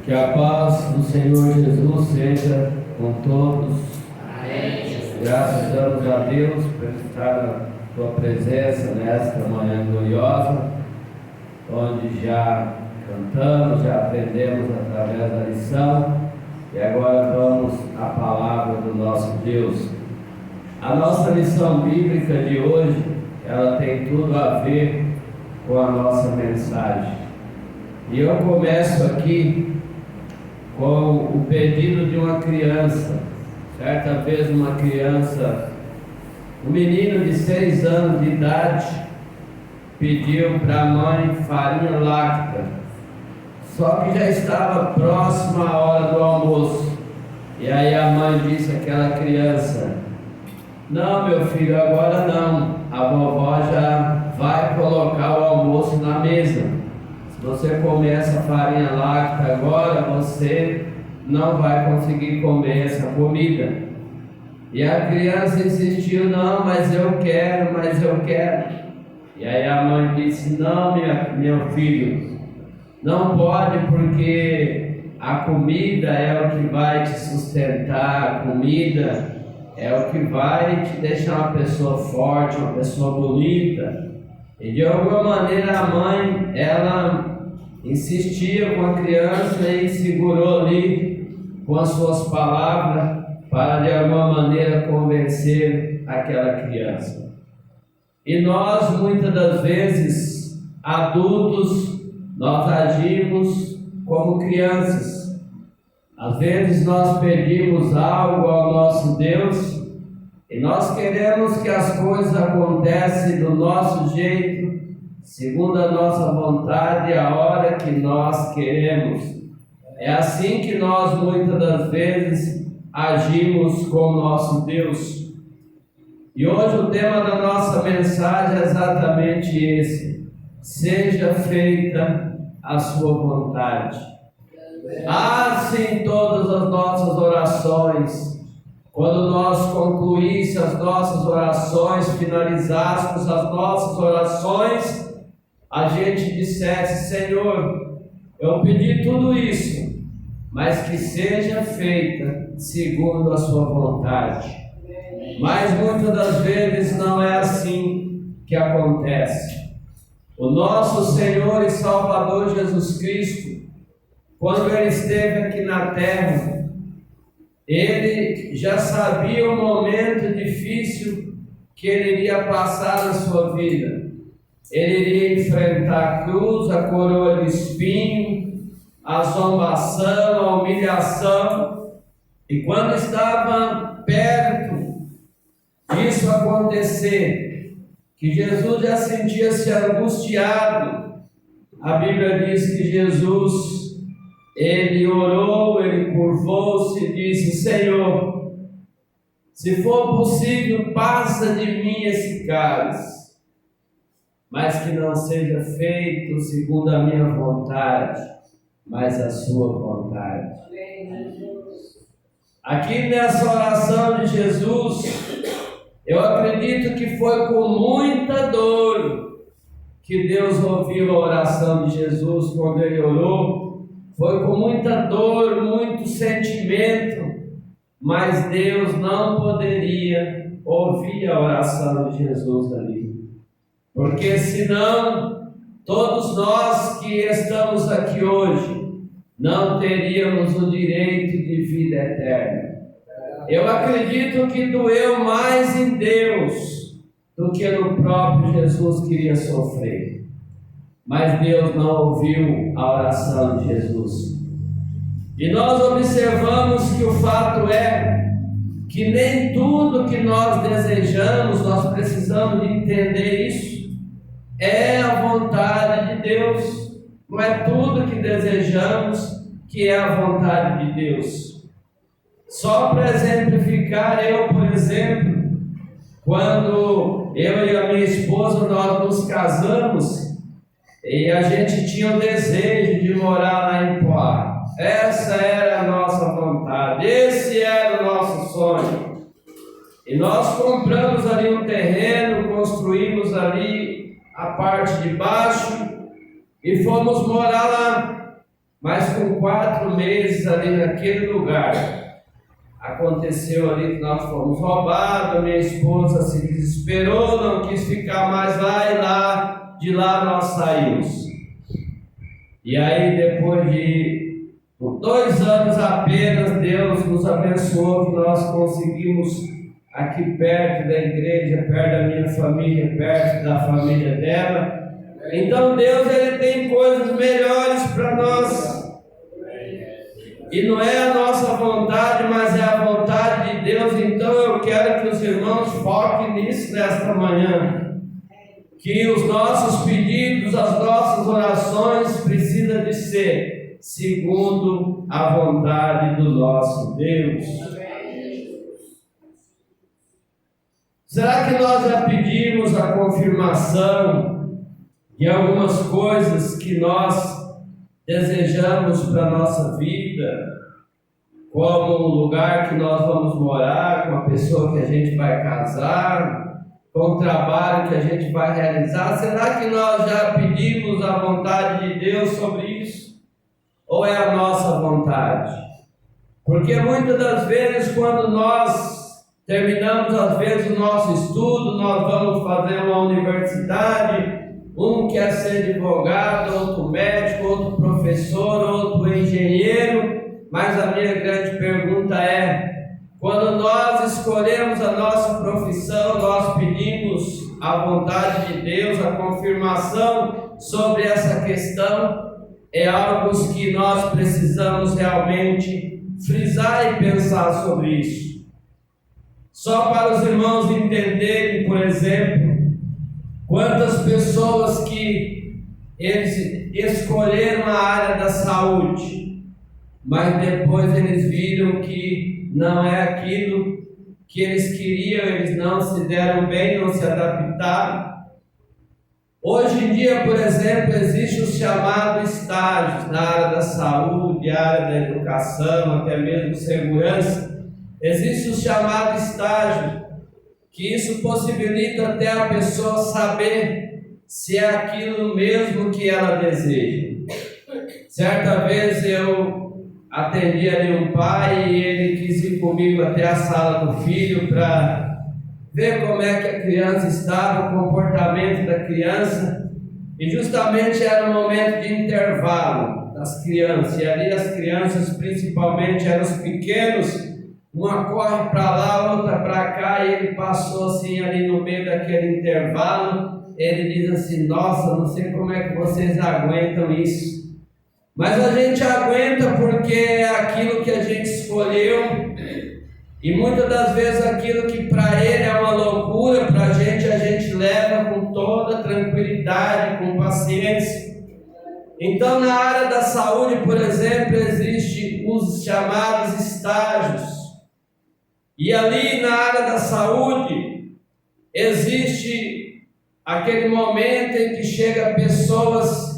Que a paz do Senhor Jesus seja com todos. Amém. Graças damos a Deus por estar na tua presença nesta manhã gloriosa, onde já cantamos, já aprendemos através da lição, e agora vamos à palavra do nosso Deus. A nossa lição bíblica de hoje, ela tem tudo a ver com a nossa mensagem. E eu começo aqui com o pedido de uma criança. Certa vez uma criança, um menino de 6 anos de idade, pediu para a mãe farinha láctea, só que já estava próxima a hora do almoço. E aí a mãe disse àquela criança: não, meu filho, agora não, a vovó já vai colocar o almoço na mesa. Se você comer essa farinha láctea agora, você não vai conseguir comer essa comida. E a criança insistiu: não, mas eu quero. E aí a mãe disse: não, meu filho, não pode, porque a comida é o que vai te sustentar, a comida é o que vai te deixar uma pessoa forte, uma pessoa bonita. E de alguma maneira a mãe, ela insistia com a criança e segurou ali com as suas palavras para de alguma maneira convencer aquela criança. E nós, muitas das vezes, adultos, nós agimos como crianças. Às vezes nós pedimos algo ao nosso Deus e nós queremos que as coisas aconteçam do nosso jeito, segundo a nossa vontade, a hora que nós queremos. É assim que nós muitas das vezes agimos com o nosso Deus. E hoje o tema da nossa mensagem é exatamente esse: seja feita a sua vontade. Assim todas as nossas orações, quando nós concluíssemos as nossas orações, finalizássemos as nossas orações, a gente dissesse: Senhor, eu pedi tudo isso, mas que seja feita segundo a sua vontade. Mas muitas das vezes não é assim que acontece. O nosso Senhor e Salvador Jesus Cristo, quando Ele esteve aqui na terra, Ele já sabia o momento difícil que Ele iria passar na sua vida. Ele iria enfrentar a cruz, a coroa de espinho, a zombação, a humilhação. E quando estava perto disso acontecer, que Jesus já sentia-se angustiado, a Bíblia diz que Jesus, Ele orou, Ele curvou-se e disse: Senhor, se for possível, passa de mim esse cálice, mas que não seja feito segundo a minha vontade, mas a sua vontade. Aqui nessa oração de Jesus, eu acredito que foi com muita dor que Deus ouviu a oração de Jesus quando Ele orou. Foi com muita dor, muito sentimento, mas Deus não poderia ouvir a oração de Jesus ali. Porque senão, todos nós que estamos aqui hoje, não teríamos o direito de vida eterna. Eu acredito que doeu mais em Deus do que no próprio Jesus queria sofrer. Mas Deus não ouviu a oração de Jesus. E nós observamos que o fato é que nem tudo que nós desejamos, nós precisamos de entender isso, é a vontade de Deus. Não é tudo que desejamos que é a vontade de Deus. Só para exemplificar, eu, por exemplo, quando eu e a minha esposa nós nos casamos, e a gente tinha o desejo de morar lá em Poá. Essa era a nossa vontade, esse era o nosso sonho. E nós compramos ali um terreno, construímos ali a parte de baixo e fomos morar lá. mas com 4 meses ali naquele lugar, aconteceu ali que nós fomos roubados, minha esposa se desesperou, não quis ficar mais lá e de lá nós saímos. E aí depois de 2 anos apenas, Deus nos abençoou, que nós conseguimos aqui perto da igreja, perto da minha família, perto da família dela. Então Deus, Ele tem coisas melhores para nós. E não é a nossa vontade, mas é a vontade de Deus. Então eu quero que os irmãos foquem nisso nesta manhã. Que os nossos pedidos, as nossas orações precisam de ser segundo a vontade do nosso Deus. Será que nós já pedimos a confirmação de algumas coisas que nós desejamos para a nossa vida, como o lugar que nós vamos morar, com a pessoa que a gente vai casar, com o trabalho que a gente vai realizar? Será que nós já pedimos a vontade de Deus sobre isso? Ou é a nossa vontade? Porque muitas das vezes, quando nós terminamos às vezes o nosso estudo, nós vamos fazer uma universidade, um quer ser advogado, outro médico, outro professor, outro engenheiro, mas a minha grande pergunta é: quando nós escolhemos a nossa profissão, nós pedimos a vontade de Deus, a confirmação sobre essa questão? É algo que nós precisamos realmente frisar e pensar sobre isso. Só para os irmãos entenderem, por exemplo, quantas pessoas que eles escolheram a área da saúde, mas depois eles viram que não é aquilo que eles queriam, eles não se deram bem, não se adaptaram. Hoje em dia, por exemplo, existe o chamado estágios na área da saúde, área da educação, até mesmo segurança. Existe o chamado estágio, que isso possibilita até a pessoa saber se é aquilo mesmo que ela deseja. Certa vez eu atendi ali um pai e ele quis ir comigo até a sala do filho para ver como é que a criança estava, o comportamento da criança, e justamente era um momento de intervalo das crianças, e ali as crianças principalmente eram os pequenos. Uma corre para lá, outra para cá, e ele passou assim ali no meio daquele intervalo. Ele diz assim: nossa, não sei como é que vocês aguentam isso. Mas a gente aguenta porque é aquilo que a gente escolheu. E muitas das vezes aquilo que para ele é uma loucura, para a gente leva com toda tranquilidade, com paciência. Então na área da saúde, por exemplo, existem os chamados estágios. E ali na área da saúde, existe aquele momento em que chega pessoas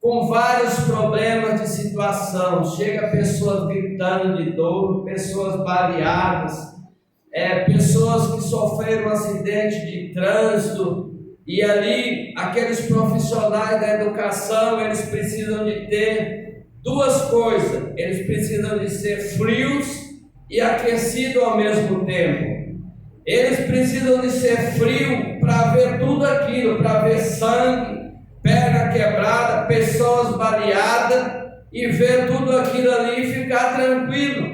com vários problemas de situação, chega pessoas gritando de dor, pessoas baleadas, pessoas que sofreram um acidente de trânsito, e ali aqueles profissionais da educação, eles precisam de ter 2 coisas: eles precisam de ser frios e aquecido ao mesmo tempo. Eles precisam de ser frio para ver tudo aquilo, para ver sangue, perna quebrada, pessoas baleadas, e ver tudo aquilo ali e ficar tranquilo.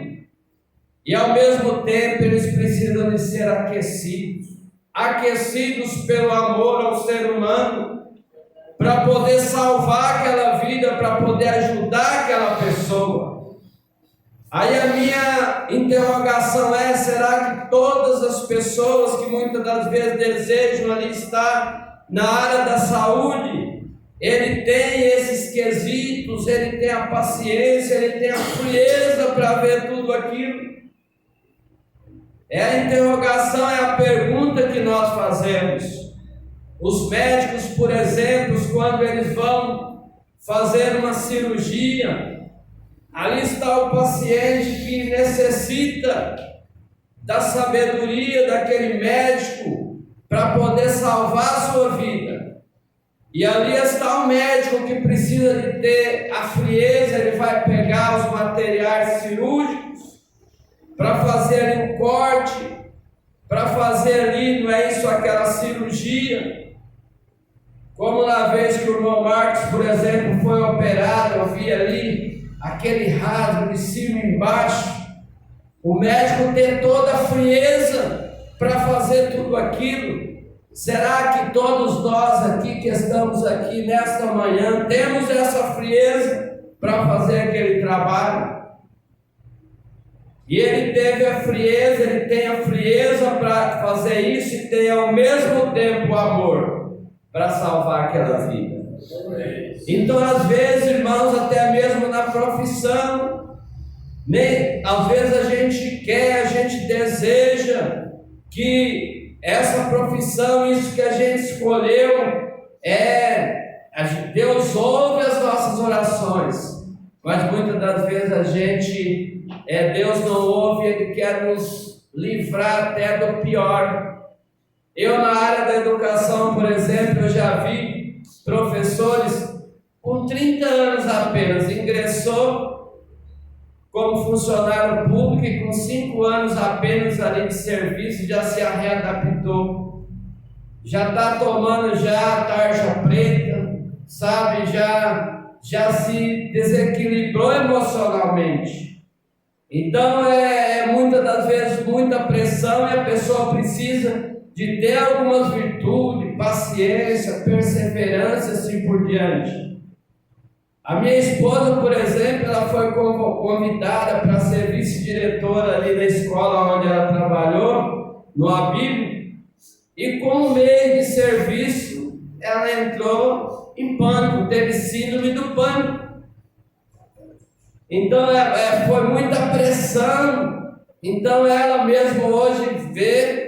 E ao mesmo tempo eles precisam de ser aquecidos pelo amor ao ser humano, para poder salvar aquela vida, para poder ajudar aquela pessoa. Aí a minha interrogação é: será que todas as pessoas que muitas das vezes desejam ali estar na área da saúde, ele tem esses quesitos, ele tem a paciência, ele tem a frieza para ver tudo aquilo? É a interrogação, é a pergunta que nós fazemos. Os médicos, por exemplo, quando eles vão fazer uma cirurgia, ali está o paciente que necessita da sabedoria daquele médico para poder salvar a sua vida. E ali está o médico que precisa de ter a frieza. Ele vai pegar os materiais cirúrgicos para fazer ali um corte, para fazer ali, não é isso, aquela cirurgia. Como na vez que o irmão Marcos, por exemplo, foi operado, eu vi ali aquele rasgo de cima e embaixo. O médico tem toda a frieza para fazer tudo aquilo. Será que todos nós aqui que estamos aqui nesta manhã temos essa frieza para fazer aquele trabalho? E ele teve a frieza, ele tem a frieza para fazer isso e tem ao mesmo tempo o amor para salvar aquela vida. Então, às vezes, irmãos, até mesmo na profissão, às vezes a gente quer, a gente deseja que essa profissão, isso que a gente escolheu, Deus ouve as nossas orações, mas muitas das vezes Deus não ouve, Ele quer nos livrar até do pior. Eu, na área da educação, por exemplo, eu já vi professores com 30 anos apenas, ingressou como funcionário público e com 5 anos apenas ali de serviço já se readaptou, já está tomando já a tarja preta, sabe, já se desequilibrou emocionalmente. Então muitas das vezes muita pressão e a pessoa precisa de ter algumas virtudes, paciência, perseverança, assim por diante. A minha esposa, por exemplo, ela foi convidada para ser vice-diretora ali da escola onde ela trabalhou, no Abib, e com um mês de serviço, ela entrou em pânico, teve síndrome do pânico. Então, foi muita pressão. Então, ela mesma hoje vê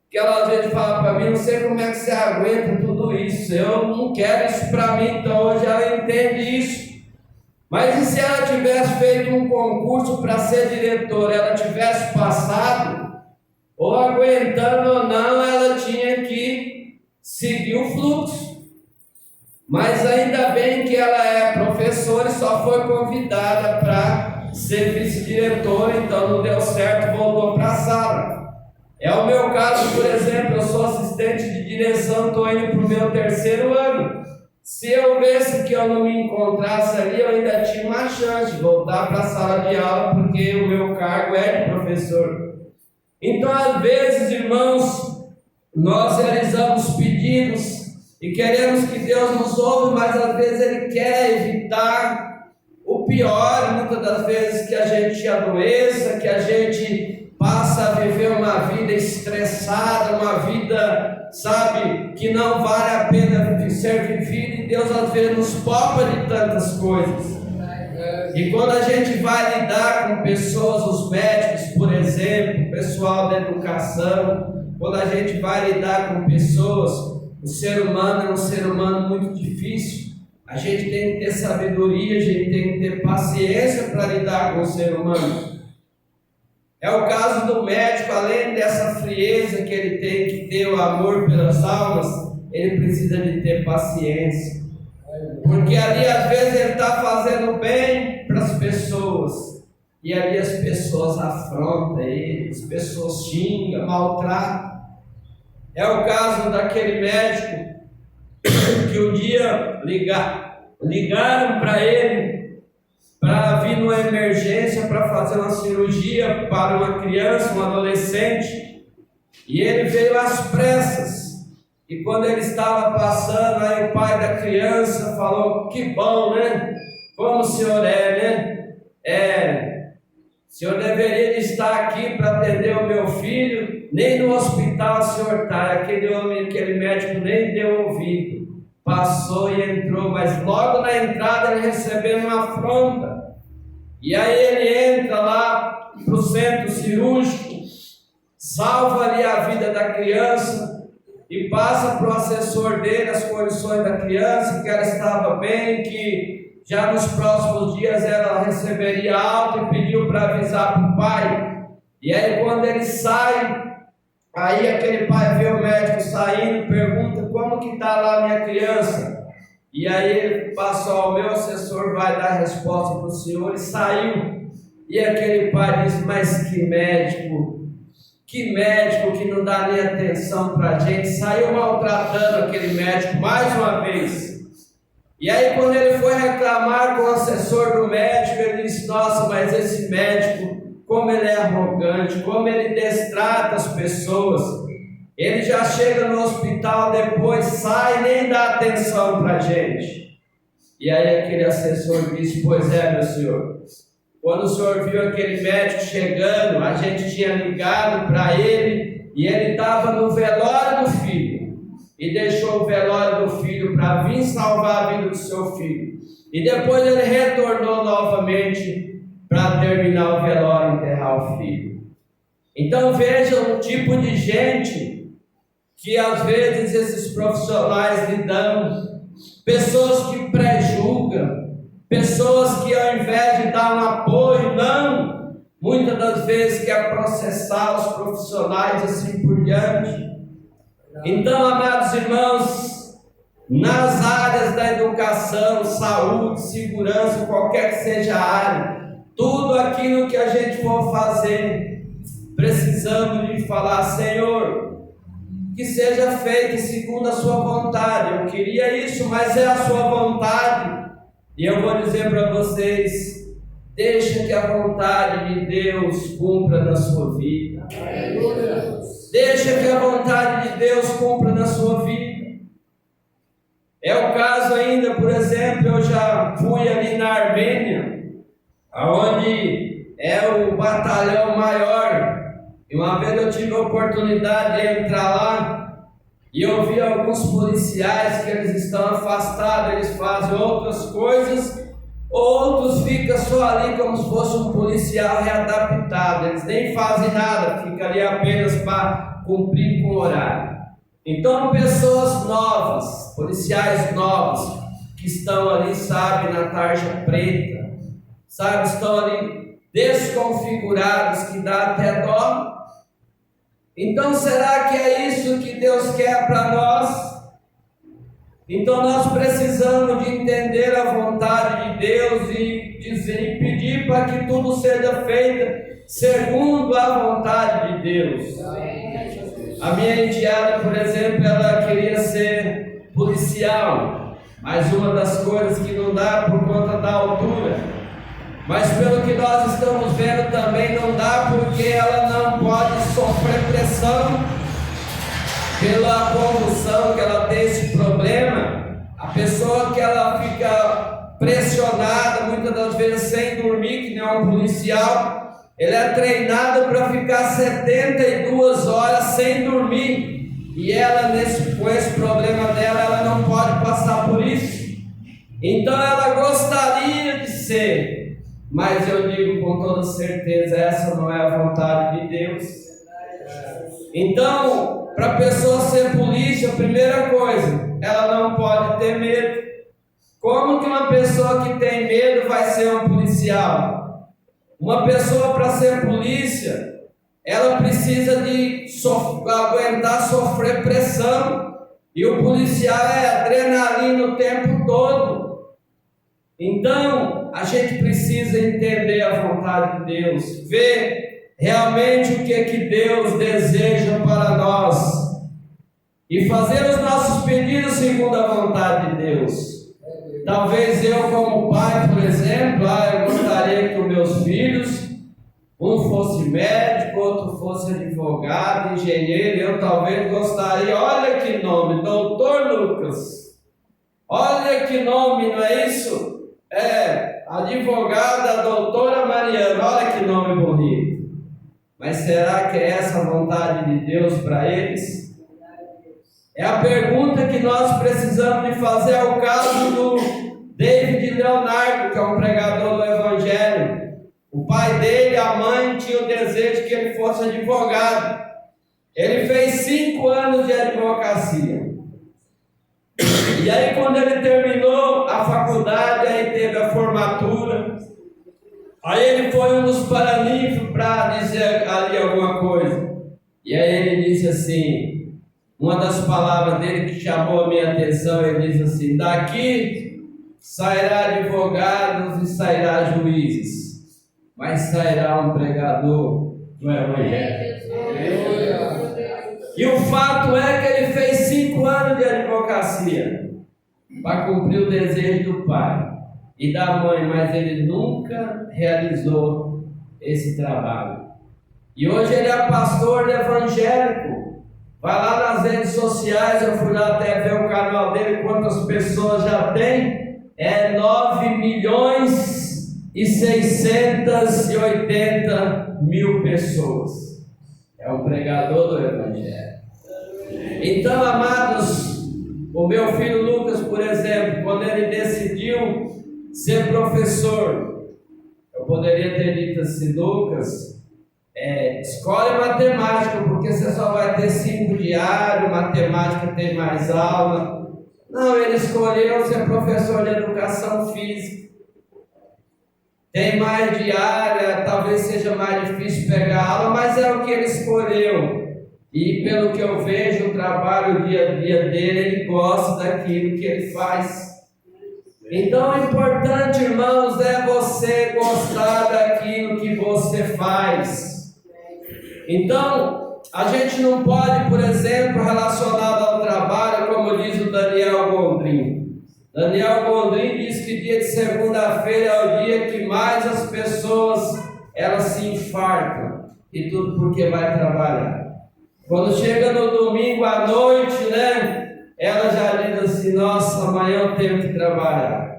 que ela às vezes fala para mim, não sei como é que você aguenta tudo isso, eu não quero isso para mim. Então hoje ela entende isso. Mas e se ela tivesse feito um concurso para ser diretora, ela tivesse passado, ou aguentando ou não, ela tinha que seguir o fluxo. Mas ainda bem que ela é professora e só foi convidada para ser vice-diretora, então não deu certo, voltou para a sala. É o meu caso, por exemplo, eu sou assistente de direção, estou indo para o meu 3º ano. Se eu visse que eu não me encontrasse ali, eu ainda tinha uma chance de voltar para a sala de aula, porque o meu cargo é de professor. Então, às vezes, irmãos, nós realizamos pedidos e queremos que Deus nos ouve, mas às vezes Ele quer evitar o pior, muitas das vezes que a gente adoeça, que a gente passa a viver uma vida estressada, uma vida, sabe, que não vale a pena ser vivida, e Deus às vezes nos poupa de tantas coisas. E quando a gente vai lidar com pessoas, os médicos, por exemplo, o pessoal da educação, quando a gente vai lidar com pessoas, o ser humano é um ser humano muito difícil. A gente tem que ter sabedoria, a gente tem que ter paciência para lidar com o ser humano. É o caso do médico, além dessa frieza que ele tem que ter, o amor pelas almas, ele precisa de ter paciência. Porque ali às vezes ele está fazendo bem para as pessoas, e ali as pessoas afrontam ele, as pessoas xingam, maltratam. É o caso daquele médico que um dia ligaram para ele para vir numa emergência para fazer uma cirurgia para uma criança, um adolescente, e ele veio às pressas. E quando ele estava passando, aí o pai da criança falou: que bom, né? Como o senhor né? O senhor deveria estar aqui para atender o meu filho, nem no hospital o senhor está. Aquele homem, aquele médico nem deu ouvido. Passou e entrou, mas logo na entrada ele recebeu uma afronta. E aí ele entra lá para o centro cirúrgico, salva ali a vida da criança e passa para o assessor dele as condições da criança, que ela estava bem, que já nos próximos dias ela receberia alta, e pediu para avisar para o pai. E aí quando ele sai, aí aquele pai vê o médico saindo e pergunta: como que está lá a minha criança? E aí ele passou, o meu assessor vai dar resposta para o senhor, e saiu. E aquele pai disse, mas que médico que não dá nem atenção para a gente, saiu maltratando aquele médico mais uma vez. E aí quando ele foi reclamar com o assessor do médico, ele disse, nossa, mas esse médico, como ele é arrogante, como ele destrata as pessoas, ele já chega no hospital, depois sai, nem dá atenção para a gente. E aí aquele assessor disse, pois é, meu senhor, quando o senhor viu aquele médico chegando, a gente tinha ligado para ele, e ele estava no velório do filho, e deixou o velório do filho para vir salvar a vida do seu filho, e depois ele retornou novamente para terminar o velório e enterrar o filho. Então veja o tipo de gente que às vezes esses profissionais lidam, pessoas que prejulgam, pessoas que ao invés de dar um apoio, não, muitas das vezes quer processar os profissionais e assim por diante. Então, amados irmãos, nas áreas da educação, saúde, segurança, qualquer que seja a área, tudo aquilo que a gente for fazer, precisamos de falar, Senhor, que seja feito segundo a sua vontade. Eu queria isso, mas é a sua vontade. E eu vou dizer para vocês, deixa que a vontade de Deus cumpra na sua vida. Deixa que a vontade de Deus cumpra na sua vida. É o caso ainda, por exemplo, eu já fui ali na Armênia, onde é o batalhão maior, e uma vez eu tive a oportunidade de entrar lá, e eu vi alguns policiais que eles estão afastados, eles fazem outras coisas, outros ficam só ali como se fosse um policial readaptado, eles nem fazem nada, ficam ali apenas para cumprir com o horário. Então pessoas novas, policiais novos, que estão ali, sabe, na tarja preta, sabe, estão ali desconfigurados, que dá até dó. Então será que é isso que Deus quer para nós? Então nós precisamos de entender a vontade de Deus e dizer e pedir para que tudo seja feito segundo a vontade de Deus. A minha enteada, por exemplo, ela queria ser policial, mas uma das coisas que não dá por conta da altura. Mas pelo que nós estamos vendo também não dá, porque ela não pode sofrer pressão pela convulsão que ela tem esse problema. A pessoa que ela fica pressionada, muitas das vezes sem dormir, que nem um policial, ele é treinado para ficar 72 horas sem dormir, e ela com esse problema dela, ela não pode passar por isso. Então ela gostaria de ser, mas eu digo com toda certeza, essa não é a vontade de Deus. Então, para a pessoa ser polícia, a primeira coisa, ela não pode ter medo. Como que uma pessoa que tem medo vai ser um policial? Uma pessoa, para ser polícia, ela precisa de aguentar sofrer pressão, e o policial é adrenalina o tempo todo. Então, a gente precisa entender a vontade de Deus, ver realmente o que Deus deseja para nós e fazer os nossos pedidos segundo a vontade de Deus. Talvez eu, como pai, por exemplo, eu gostaria que os meus filhos, um fosse médico, outro fosse advogado, engenheiro, eu talvez gostaria, olha que nome, Doutor Lucas, olha que nome, não é isso? Advogada, doutora Mariana, olha que nome bonito. Mas será que é essa a vontade de Deus para eles? É a pergunta que nós precisamos de fazer. É o caso do David Leonardo, que é um pregador do Evangelho. O pai dele, a mãe, tinha o desejo que ele fosse advogado. Ele fez 5 anos de advocacia. E aí quando ele terminou a faculdade, aí teve a formatura, aí ele foi um dos paraninfos para dizer ali alguma coisa. E aí ele disse assim, uma das palavras dele que chamou a minha atenção, ele diz assim: daqui sairá advogados e sairá juízes, mas sairá um pregador do Evangelho. E o fato é que ele fez 5 anos de advocacia para cumprir o desejo do pai e da mãe, mas ele nunca realizou esse trabalho. E hoje ele é pastor evangélico. Vai lá nas redes sociais, eu fui lá até ver o canal dele, quantas pessoas já tem? É 9.680.000 pessoas. É o pregador do Evangelho. Então, amados, o meu filho Lucas, por exemplo, quando ele decidiu ser professor, eu poderia ter dito assim: Lucas, escolhe matemática, porque você só vai ter 5 diários, matemática tem mais aula. Não, ele escolheu ser professor de educação física. Tem mais diária, talvez seja mais difícil pegar aula, mas é o que ele escolheu. E pelo que eu vejo, o trabalho, o dia a dia dele, ele gosta daquilo que ele faz. Então, o importante, irmãos, é você gostar daquilo que você faz. Então, a gente não pode, por exemplo, relacionado ao trabalho, como diz o Daniel Gondrin. Daniel Gondrin diz que dia de segunda-feira é o dia que mais as pessoas elas se infartam, e tudo porque vai trabalhar. Quando chega no domingo à noite, ela já diz assim: nossa, amanhã eu tenho que trabalhar.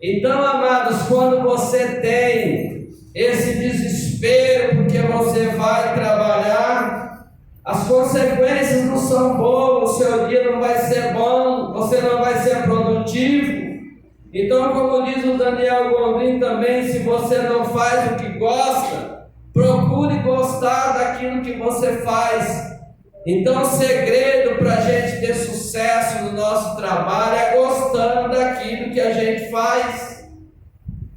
Então, amados, quando você tem esse desespero porque você vai trabalhar, as consequências não são boas, o seu dia não vai ser bom, você não vai ser produtivo. Então, como diz o Daniel Gondrin também, se você não faz o que gosta, procure gostar daquilo que você faz. Então, o segredo para a gente ter sucesso no nosso trabalho é gostando daquilo que a gente faz.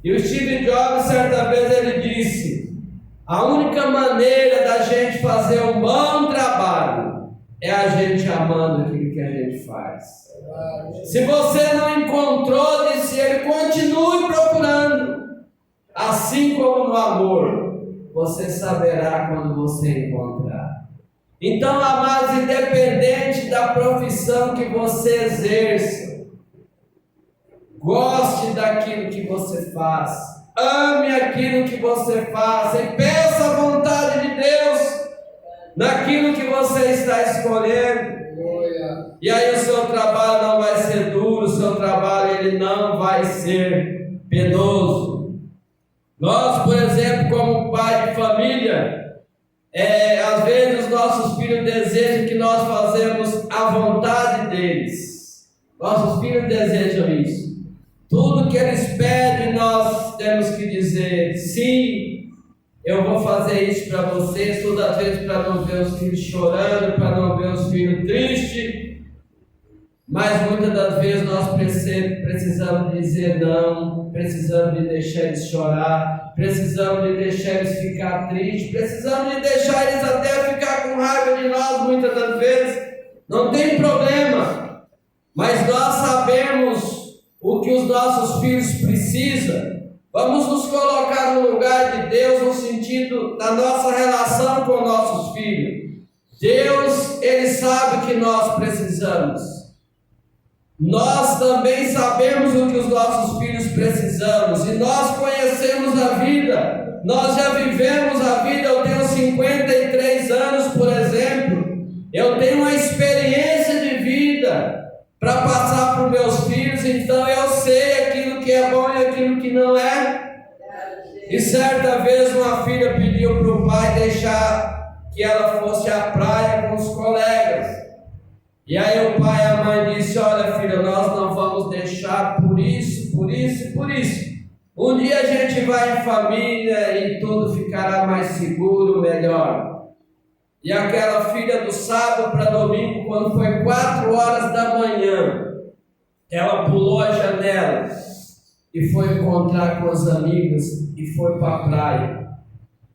E o Steve Jobs, certa vez, ele disse: a única maneira da gente fazer um bom trabalho é a gente amando aquilo que a gente faz. Se você não encontrou, disse ele, continue procurando. Assim como no amor, você saberá quando você encontrar. Então, amados, independente da profissão que você exerça, goste daquilo que você faz. Ame aquilo que você faz e peça a vontade de Deus naquilo que você está escolhendo. E aí o seu trabalho não vai ser duro, o seu trabalho ele não vai ser penoso. Nós, por exemplo, como pai de família, às vezes os nossos filhos desejam que nós fazemos a vontade deles. Nossos filhos desejam isso. Tudo que eles pedem, nós temos que dizer: sim, eu vou fazer isso para vocês, todas as vezes, para não ver os filhos chorando, para não ver os filhos tristes. Mas muitas das vezes nós precisamos dizer não, precisamos de deixar eles chorar, precisamos de deixar eles ficar tristes, precisamos de deixar eles até ficar com raiva de nós muitas das vezes. Não tem problema, mas nós sabemos o que os nossos filhos precisam. Vamos nos colocar no lugar de Deus, no sentido da nossa relação com nossos filhos. Deus, Ele sabe o que nós precisamos. Nós também sabemos o que os nossos filhos precisamos. E nós conhecemos a vida. Nós já vivemos a vida. Eu tenho 53 anos, por exemplo. Eu tenho uma experiência de vida para passar para os meus filhos, então eu sei aquilo que é bom e aquilo que não é. E certa vez uma filha pediu para o pai deixar que ela fosse à praia com os colegas. E aí o pai e a mãe disse: olha filha, nós não vamos deixar por isso, por isso e por isso. Um dia a gente vai em família e tudo ficará mais seguro, melhor. E aquela filha, do sábado para domingo, quando foi 4 horas da manhã, ela pulou a janela e foi encontrar com as amigas e foi para a praia.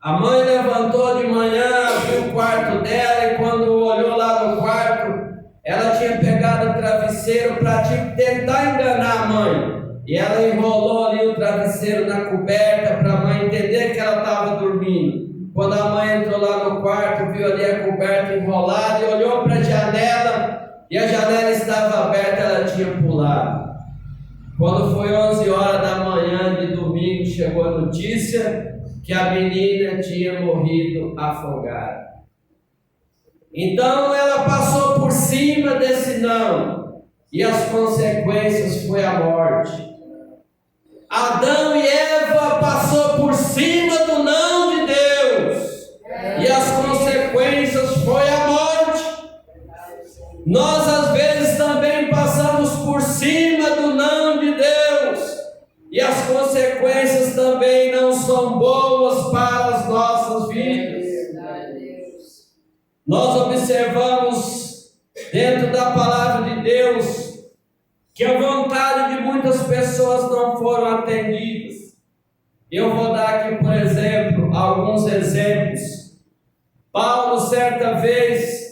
A mãe levantou de manhã, abriu o quarto dela e quando olhou lá no quarto, ela tinha pegado o travesseiro para tentar enganar a mãe. E ela enrolou ali o travesseiro na coberta para a mãe entender que ela estava dormindo. Quando a mãe entrou lá no quarto, viu ali a coberta enrolada e olhou para a janela, e a janela estava aberta, ela tinha pulado. Quando foi 11 horas da manhã de domingo, chegou a notícia que a menina tinha morrido afogada. Então ela passou por cima desse não, e as consequências foi a morte. Adão e Eva passou por cima do não de Deus, e as consequências foi a morte. Nós às vezes também passamos por cima do não de Deus, e as consequências também não são boas para as nossas vidas. Nós observamos dentro da palavra de Deus que a vontade de muitas pessoas não foram atendidas. Eu vou dar aqui, por exemplo, alguns exemplos. Paulo, certa vez,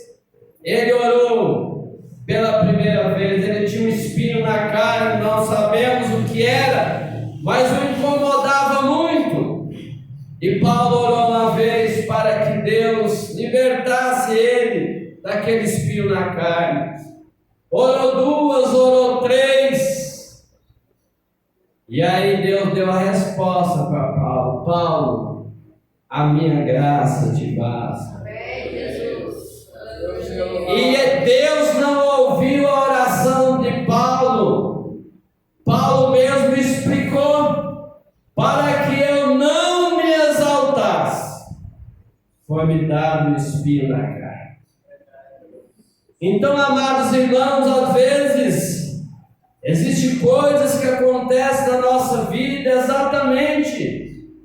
ele orou pela primeira vez. Ele tinha um espinho na carne, não sabemos o que era, mas o incomodava muito. E Paulo orou uma vez para que Deus libertasse ele daquele espinho na carne. Orou duas, orou três. E aí Deus deu a resposta para Paulo: Paulo, a minha graça te basta. Amém, Jesus. E Deus não ouviu a oração de Paulo. Paulo mesmo explicou: para que eu não me exaltasse, foi-me dado um espinho na carne. Então, amados irmãos, às vezes existem coisas que acontecem na nossa vida exatamente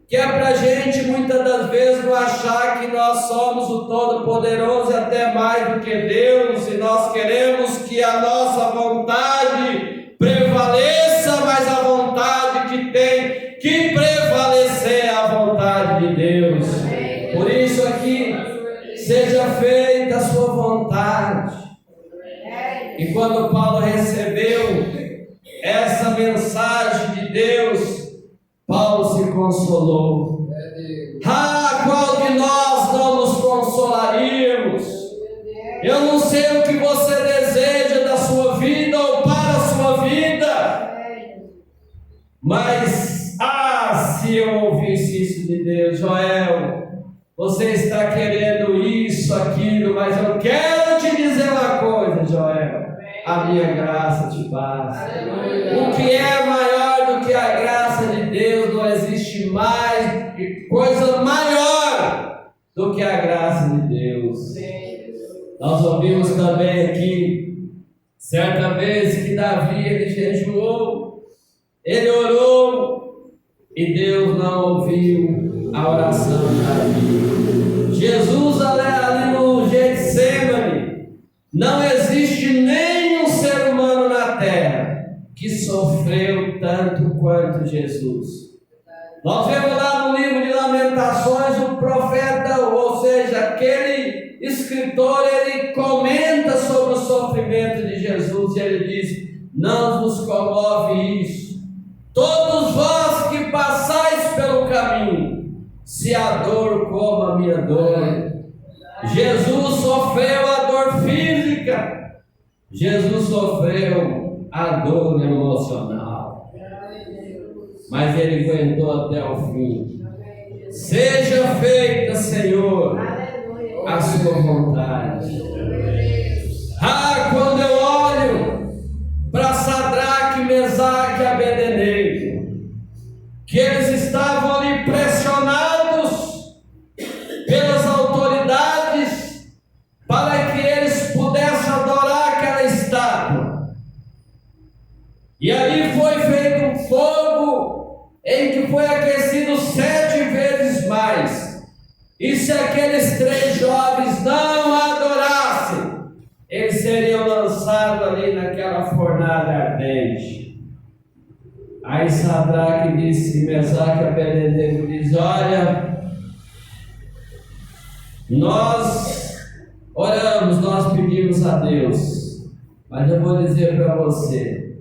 que é para a gente muitas das vezes não achar que nós somos o Todo-Poderoso e até mais do que Deus, e nós queremos que a nossa vontade prevaleça, mas a vontade que tem que prevalecer é a vontade de Deus. Por isso aqui, seja feita a sua vontade. E quando Paulo recebeu essa mensagem de Deus, Paulo se consolou. Qual de nós não nos consolaríamos? Eu não sei o que você deseja da sua vida ou para a sua vida, mas se eu ouvisse isso de Deus: Joel, você está querendo isso, aquilo, mas eu quero te dizer uma coisa, Joel: a minha graça te basta. O que é maior do que a graça de Deus? Não existe mais coisa maior do que a graça de Deus. Nós ouvimos também aqui, certa vez, que Davi, ele jejuou, ele orou, e Deus não ouviu a oração de Davi. Jesus, ali no Getsemane, não existe nenhum ser humano na terra que sofreu tanto quanto Jesus. Nós vemos lá no livro de Lamentações o profeta, ou seja, aquele escritor, ele comenta sobre o sofrimento de Jesus e ele diz: não vos comove isso, todos vós que passais pelo caminho, se a dor como a minha dor. Jesus sofreu a dor física, Jesus sofreu a dor emocional, mas ele aguentou até o fim. Seja feita, Senhor, a sua vontade. Quando eu olho para Sadraque, Mesaque e Abednego, que eles estavam ali pressionados pelas autoridades para que eles pudessem adorar aquela estátua, e ali foi feito um fogo em que foi aquecido 7 vezes mais, e se aqueles 3 jovens não adorassem, eles seriam lançados ali naquela fornalha ardente. Aí Sadraque disse, Mesaque e Abednego diz: olha, Nós oramos, nós pedimos a Deus, mas eu vou dizer para você,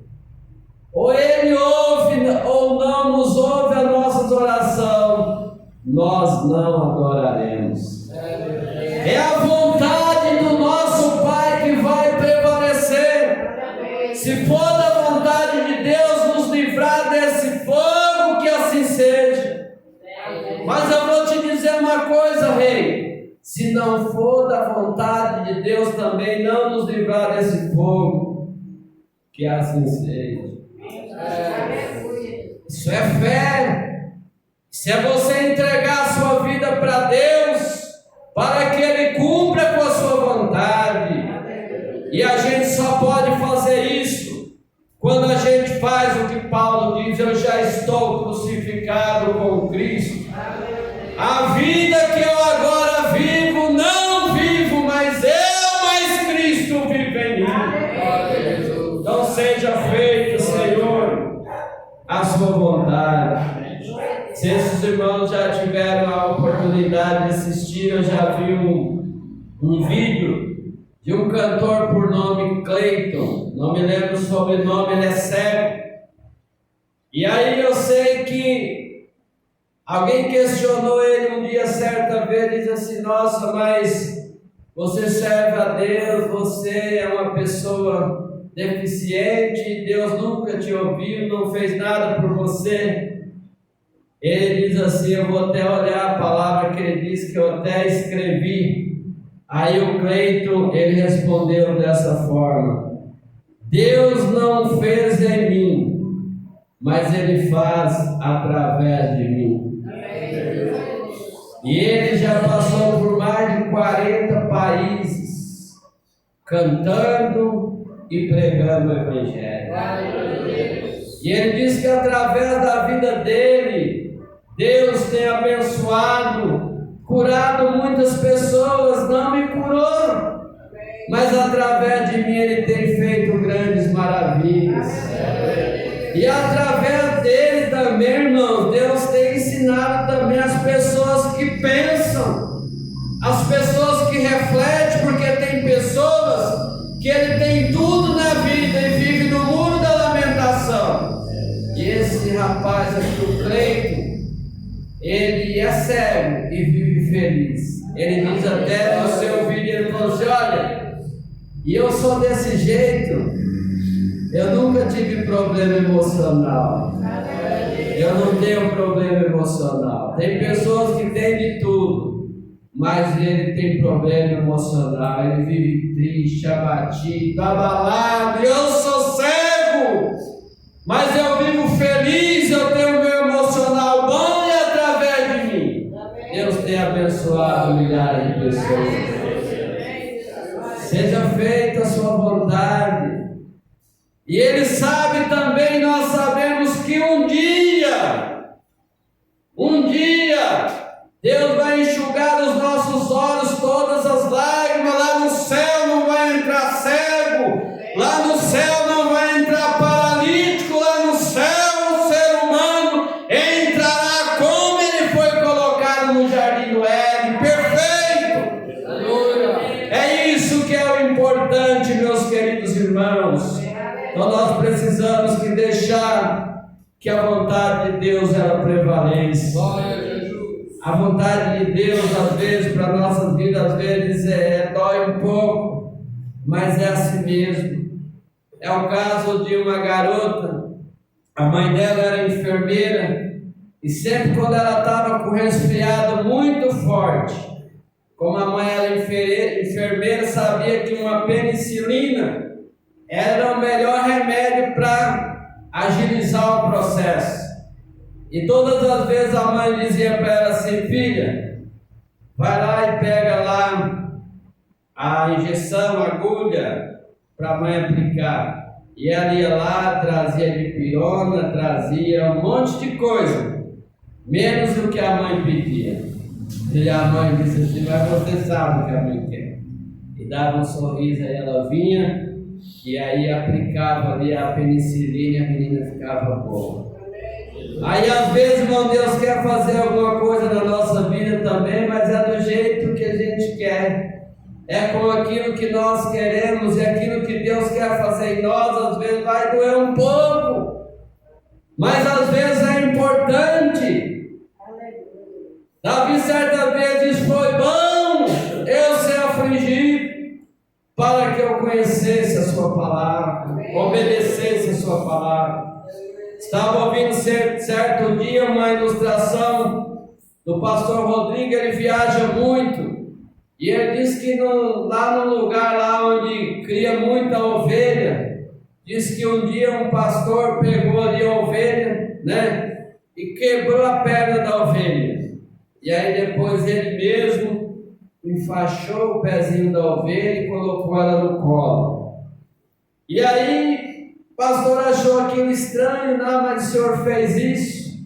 ou Ele ouve ou não nos ouve a nossa oração, nós não adoraremos. É a vontade do nosso Pai que vai prevalecer. Se for da vontade de Deus nos livrar desse fogo, que assim seja. Mas eu vou te dizer uma coisa, rei, se não for da vontade de Deus também não nos livrar desse fogo, que assim seja. Isso é fé. Isso é você entregar a sua vida para Deus, para que Ele cumpra com a sua vontade. E a gente só pode fazer isso quando a gente faz o que Paulo diz: eu já estou crucificado com Cristo. A vida que eu agora vivo, não vivo mais eu, mas Cristo vive em mim. Então seja feita, Senhor, a sua vontade. Se esses irmãos já tiveram a oportunidade de assistir, eu já vi um vídeo de um cantor por nome Cleiton, não me lembro o sobrenome, ele é cego. E aí eu sei que alguém questionou ele um dia, certa vez, disse assim: nossa, mas você serve a Deus, você é uma pessoa deficiente, Deus nunca te ouviu, não fez nada por você. Ele diz assim, eu vou até olhar a palavra que ele disse, que eu até escrevi. Aí o Cleiton, ele respondeu dessa forma: Deus não fez em mim, mas Ele faz através de mim. E ele já passou por mais de 40 países, cantando e pregando o Evangelho. E ele diz que através da vida dele, Deus tem abençoado, curado muitas pessoas. Não me curou, mas através de mim Ele tem feito grandes maravilhas. E através dele também, irmãos, Deus tem ensinado também as pessoas que pensam, as pessoas que refletem, porque tem pessoas que ele tem tudo na vida e vive no muro da lamentação. E esse rapaz aqui, o Cleiton, ele é cego e vive feliz. Ele diz até no seu vídeo, ele falou assim: olha, e eu sou desse jeito. Eu nunca tive problema emocional. Eu não tenho problema emocional. Tem pessoas que têm de tudo, mas ele tem problema emocional. Ele vive triste, abatido, abalado. Eu sou cego, mas eu vivo feliz. Eu tenho meu emocional bom e através de mim Deus tem abençoado milhares de pessoas. Seja feita a sua vontade. E Ele sabe também, nós sabemos que um dia, Deus vai enxugar os nossos olhos todas as lágrimas. Lá no céu não vai entrar cego, lá no céu não vai entrar paralítico, lá no céu o ser humano entrará como ele foi colocado no jardim do Éden, perfeito. É isso que é o importante, meus queridos irmãos. Então nós precisamos que deixar que a vontade de Deus ela prevaleça. A vontade de Deus, às vezes, para a nossa vida, às vezes dói um pouco, mas é assim mesmo. É o caso de uma garota, a mãe dela era enfermeira, e sempre quando ela estava com resfriado muito forte, como a mãe era enfermeira, sabia que uma penicilina era o melhor remédio para agilizar o processo. E todas as vezes a mãe dizia para ela assim: filha, vai lá e pega lá a injeção, a agulha, para a mãe aplicar. E ela ia lá, trazia dipirona, trazia um monte de coisa, menos o que a mãe pedia. E a mãe disse assim: mas você sabe o que a mãe quer. E dava um sorriso, aí ela vinha, e aí aplicava ali a penicilina e a menina ficava boa. Aí às vezes, irmão, Deus quer fazer alguma coisa na nossa vida também, mas é do jeito que a gente é com aquilo que nós queremos e aquilo que Deus quer fazer em nós, às vezes vai doer um pouco, mas às vezes é importante. Davi certa vez disse: foi bom eu ser afligido, para que eu conhecesse a sua palavra, obedecesse a sua palavra. Estava ouvindo certo dia uma ilustração do pastor Rodrigo. Ele viaja muito, e ele diz que lá no lugar lá onde cria muita ovelha, diz que um dia um pastor pegou ali a ovelha, né, e quebrou a perna da ovelha, e aí depois ele mesmo enfaixou o pezinho da ovelha e colocou ela no colo. E aí o pastor achou aquilo estranho. Não, mas o senhor fez isso?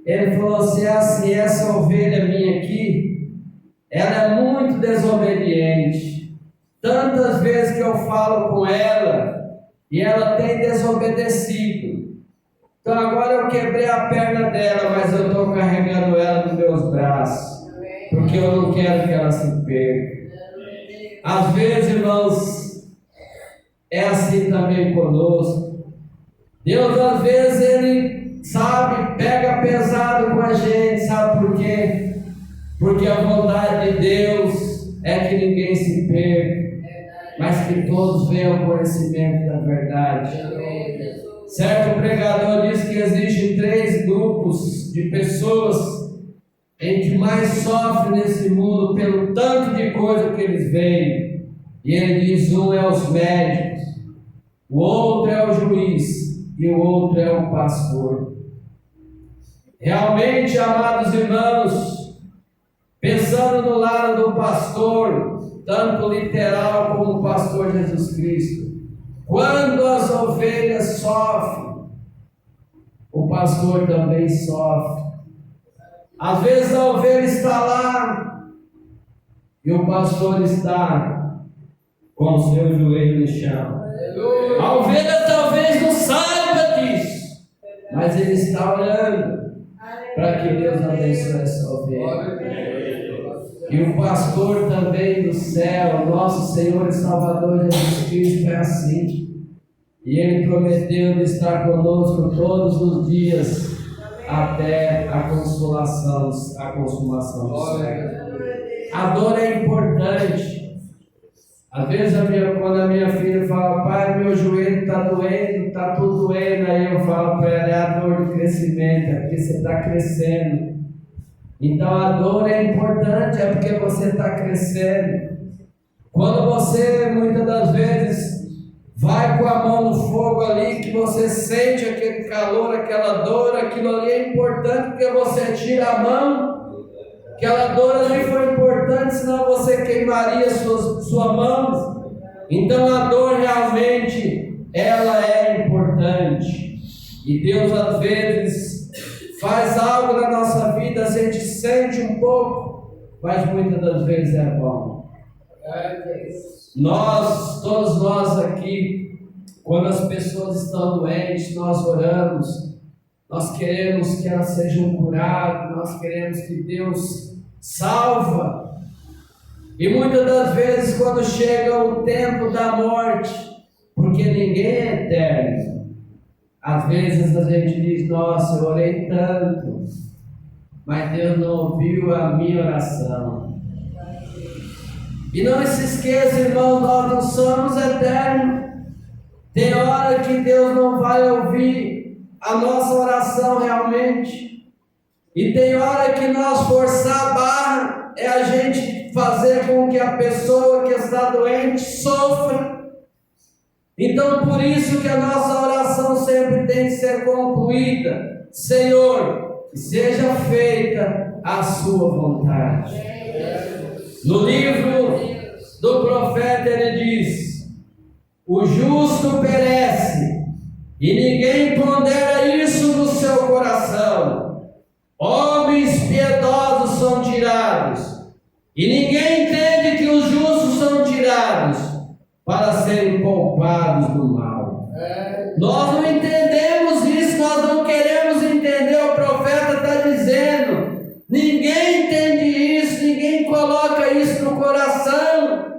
Ele falou assim: assim, essa ovelha minha aqui, ela é muito desobediente. Tantas vezes que eu falo com ela e ela tem desobedecido. Então agora eu quebrei a perna dela, mas eu estou carregando ela nos meus braços, porque eu não quero que ela se perca. Às vezes, irmãos, é assim também conosco. Deus, às vezes, Ele, sabe, pega pesado com a gente. Sabe por quê? Porque a vontade de Deus é que ninguém se perca, mas que todos venham ao conhecimento da verdade. Certo pregador diz que existem 3 grupos de pessoas em que mais sofre nesse mundo pelo tanto de coisa que eles veem. E ele diz: um é os médicos, o outro é o juiz e o outro é o pastor. Realmente, amados irmãos, pensando no lado do pastor, tanto literal como o pastor Jesus Cristo, quando as ovelhas sofrem, o pastor também sofre. Às vezes a ovelha está lá e o pastor está com o seu joelho no chão. A ovelha talvez não saiba disso, mas ele está orando para que Deus abençoe essa ovelha. E o pastor também do céu, nosso Senhor e Salvador Jesus Cristo, é assim. E Ele prometeu de estar conosco todos os dias, até a consumação do século. A dor é importante. Às vezes, quando a minha filha fala: pai, meu joelho está doendo, está tudo doendo, aí eu falo para ela: é a dor do crescimento, é porque você está crescendo. Então a dor é importante, é porque você está crescendo. Quando você, muitas das vezes, vai com a mão no fogo ali, que você sente aquele calor, aquela dor, aquilo ali é importante, porque você tira a mão. Aquela dor ali foi importante, senão você queimaria sua mão. Então a dor realmente, ela é importante. E Deus às vezes faz algo na nossa vida, a gente sente um pouco, mas muitas das vezes é bom. Todos nós aqui, quando as pessoas estão doentes, nós oramos, nós queremos que elas sejam curadas, nós queremos que Deus salva. E muitas das vezes, quando chega o tempo da morte, porque ninguém é eterno, às vezes a gente diz: nossa, eu orei tanto, mas Deus não ouviu a minha oração. E não se esqueça, irmão, nós não somos eternos. Tem hora que Deus não vai ouvir a nossa oração realmente. E tem hora que nós forçar a barra, é a gente fazer com que a pessoa que está doente sofra. Então, por isso que a nossa oração sempre tem que ser concluída: Senhor, que seja feita a sua vontade. No livro do profeta ele diz: o justo perece, e ninguém pondera isso no seu coração. Homens piedosos são tirados, e ninguém entende que os justos são tirados para serem poupados do mal. Nós não entendemos isso, nós não queremos entender. O profeta está dizendo: ninguém entende isso, ninguém coloca isso no coração.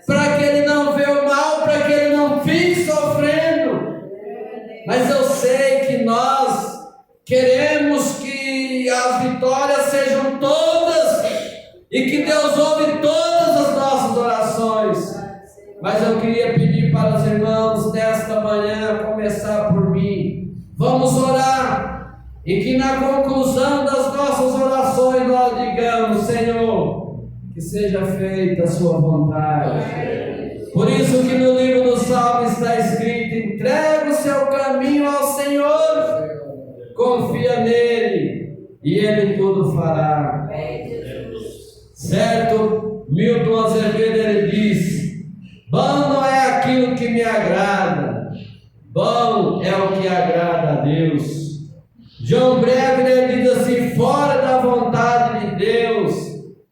para que ele não veja o mal, para que ele não fique sofrendo. Mas eu sei que nós queremos que as vitórias sejam todas e que Deus ouve todas as nossas orações. Mas eu queria pedir para os irmãos nesta manhã, começar por mim. Vamos orar e que na conclusão das nossas orações nós digamos: Senhor, que seja feita a sua vontade. Por isso que no livro do Salmo está escrito: entrega o seu caminho ao Senhor, confia nele e ele tudo fará. Certo? Milton Azevedo, ele diz: bom não é aquilo que me agrada, bom é o que agrada a Deus. John Brever diz assim: fora da vontade de Deus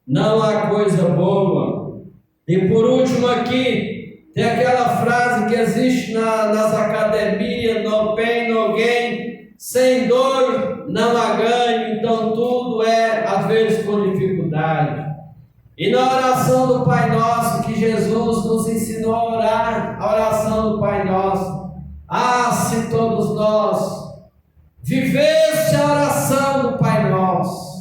não há coisa boa. E por último aqui, tem aquela frase que existe nas academias: no pain, no gain, sem dor não há ganho. Então tudo é às vezes com dificuldade. E na oração do Pai Nosso, que Jesus nos ensinou a orar, a oração do Pai Nosso: se todos nós vivesse a oração do Pai Nosso.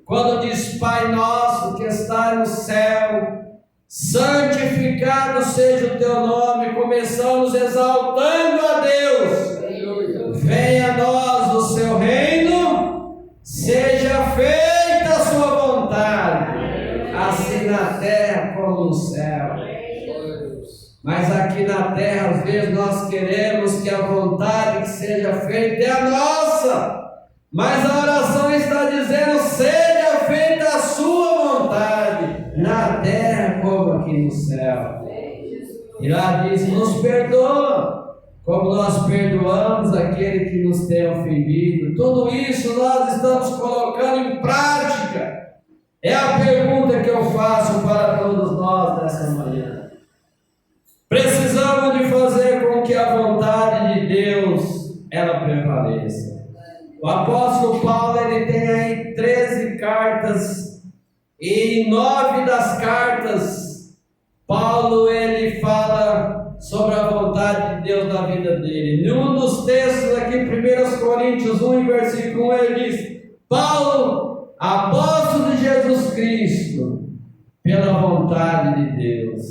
Quando diz Pai Nosso que está no céu, santificado seja o teu nome, começamos exaltando a Deus. Venha a nós o seu reino, seja feita a sua vontade, assim na terra como no céu. Mas aqui na terra, às vezes, nós queremos que a vontade que seja feita é a nossa. Mas a oração está dizendo: seja feita a sua vontade, na terra como aqui no céu. E lá diz: nos perdoa, como nós perdoamos aquele que nos tem ofendido. Tudo isso nós estamos colocando em prática. É a pergunta que eu faço para todos nós nessa manhã. Precisamos de fazer com que a vontade de Deus ela prevaleça. O apóstolo Paulo, ele tem aí 13 cartas, e em 9 das cartas Paulo ele fala sobre a vontade de Deus na vida dele. Em um dos textos aqui, 1 Coríntios 1, versículo 1, ele diz: Paulo, apóstolo de Jesus Cristo, pela vontade de Deus.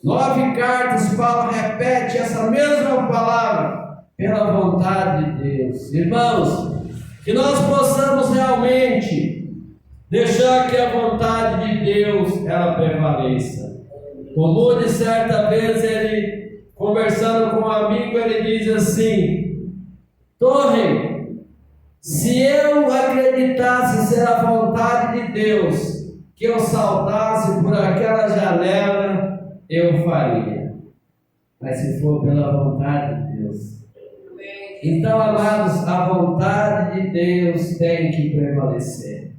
9 cartas, Paulo repete essa mesma palavra: pela vontade de Deus. Irmãos, que nós possamos realmente deixar que a vontade de Deus ela prevaleça. O Moody, certa vez, ele conversando com um amigo, ele diz assim: Torre, se eu acreditasse ser a vontade de Deus que eu saltasse por aquela janela, eu faria. Mas se for pela vontade de Deus. Então, amados, a vontade de Deus tem que prevalecer.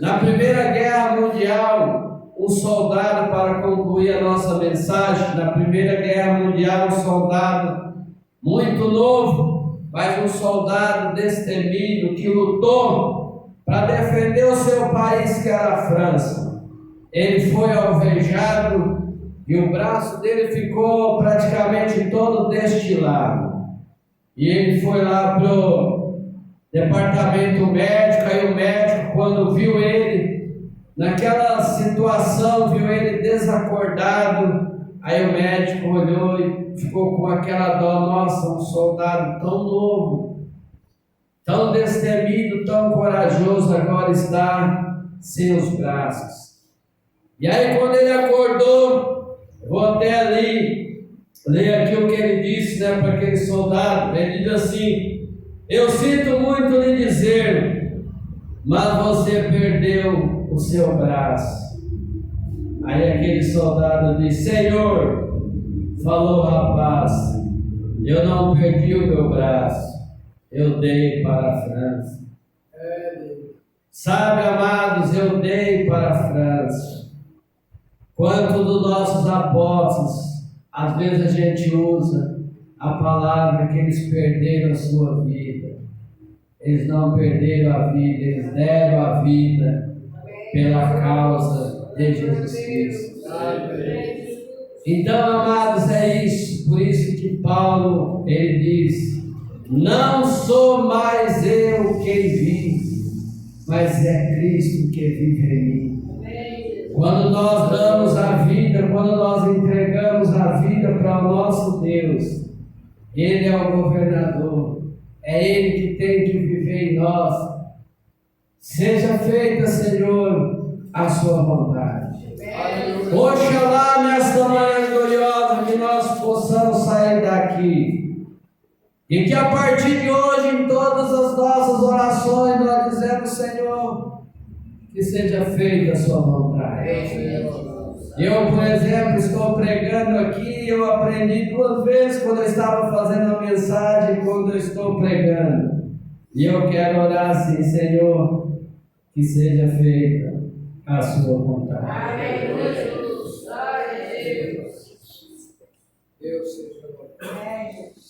Na Primeira Guerra Mundial, um soldado, para concluir a nossa mensagem, na Primeira Guerra Mundial, um soldado muito novo, mas um soldado destemido que lutou para defender o seu país, que era a França. Ele foi alvejado e o braço dele ficou praticamente todo destilado. E ele foi lá para o departamento médico. Aí o médico, quando viu ele naquela situação, viu ele desacordado, aí o médico olhou e ficou com aquela dó: nossa, um soldado tão novo, tão destemido, tão corajoso, agora está sem os braços. E aí quando ele acordou, vou até ali ler aqui o que ele disse, para aquele soldado. Ele diz assim: eu sinto muito lhe dizer, mas você perdeu o seu braço. Aí aquele soldado disse: Senhor, falou o rapaz, eu não perdi o meu braço, eu dei para a França. Sabe, amados, eu dei para a França. Quanto dos nossos apóstolos, às vezes a gente usa a palavra que eles perderam a sua vida. Eles não perderam a vida, eles deram a vida pela causa de Jesus Cristo. Então, amados, é isso. Por isso que Paulo, ele diz: não sou mais eu quem vive, mas é Cristo que vive em mim. Quando nós damos a vida, quando nós entregamos a vida para o nosso Deus, Ele é o governador, é Ele que tem que viver em nós. Seja feita, Senhor, a sua vontade. Oxalá, nesta manhã gloriosa, que nós possamos sair daqui e que a partir de hoje, em todas as nossas orações, nós dizemos: Senhor, que seja feita a sua vontade. Eu, por exemplo, estou pregando aqui, eu aprendi 2 vezes quando eu estava fazendo a mensagem, quando eu estou pregando. E eu quero orar assim: Senhor, que seja feita a sua vontade. Amém, Jesus. Glória a Deus. Deus seja louvado.